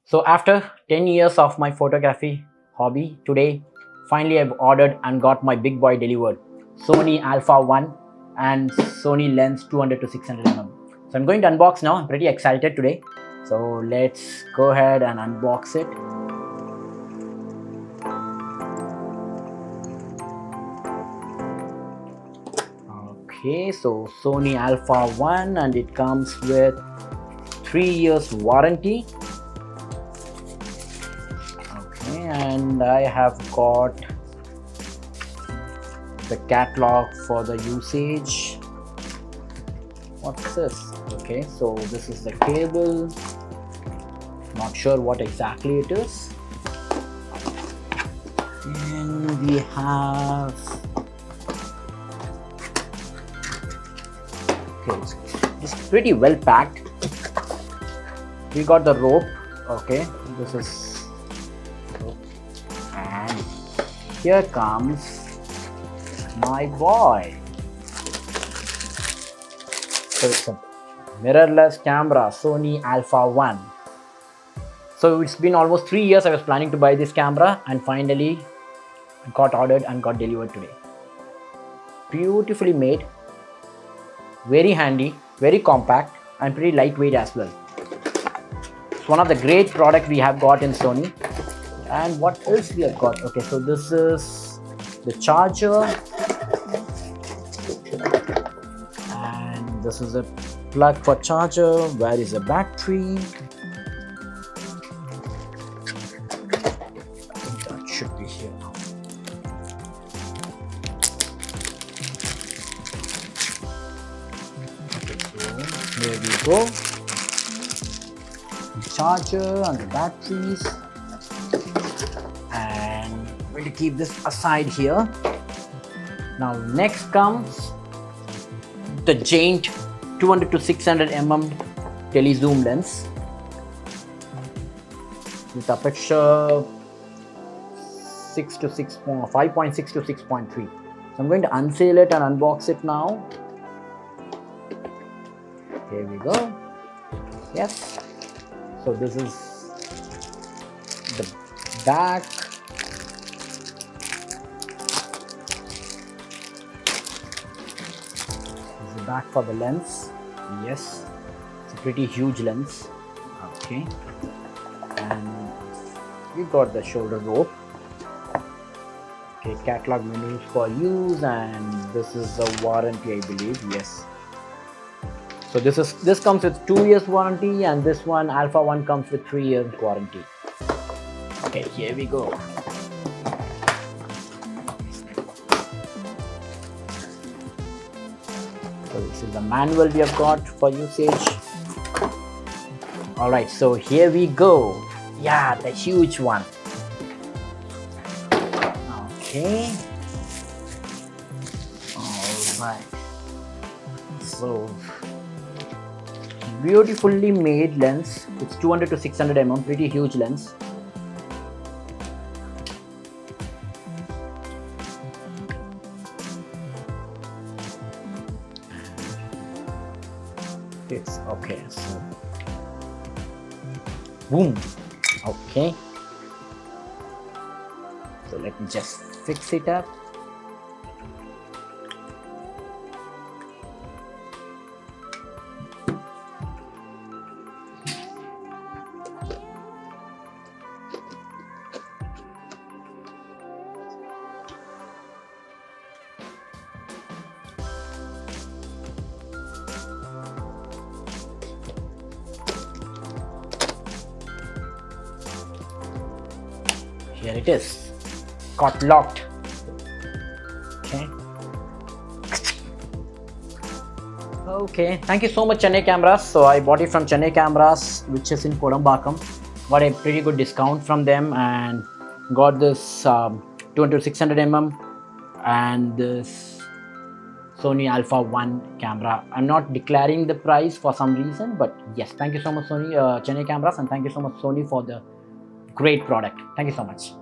So after 10 years of my photography hobby, today finally I've ordered and got my big boy delivered. Sony Alpha 1 and Sony lens 200 to 600 mm. So I'm going to unbox now. I'm pretty excited today. So let's go ahead and unbox it. Okay, so Sony Alpha 1 and it comes with 3 years warranty. And I have got the catalog for the usage. What's this? Okay, so this is the cable. Not sure what exactly it is. And we have, okay, it's pretty well packed. We got the rope. Okay, this is, and here comes my boy. So it's a mirrorless camera, Sony Alpha 1. So it's been almost 3 years I was planning to buy this camera, and finally it got ordered and got delivered today. Beautifully made, very handy, very compact, and pretty lightweight as well. It's one of the great products we have got in Sony. And what else we have got? Okay, so this is the charger, and this is a plug for charger. Where is the battery? That should be here now. Okay, so there we go. The charger and the batteries. And I'm going to keep this aside here. Now next comes the giant 200 to 600 mm telezoom lens with aperture 5.6 to 6.3. So I'm going to unseal it and unbox it now. Here we go. Yes. So this is the back. This is the back for the lens. Yes, it's a pretty huge lens. Okay, and we got the shoulder rope. Okay, catalog menus for use, and this is a warranty, I believe. Yes. So this comes with 2 years warranty, and this one Alpha 1 comes with 3 years warranty. Okay, here we go. So this is the manual we have got for usage. Alright, so here we go. Yeah, the huge one. Okay. Alright. So beautifully made lens. It's 200 to 600 mm, pretty huge lens. It's okay, so boom. Okay, so let me just fix it up. Here it is, got locked. Okay. Okay, thank you so much, Chennai Cameras. So I bought it from Chennai Cameras, which is in Kodambakam. Got a pretty good discount from them and got this 200 600 mm and this Sony Alpha 1 camera. I'm not declaring the price for some reason, but yes, thank you so much, Sony Chennai Cameras, and thank you so much, Sony, for the great product. Thank you so much.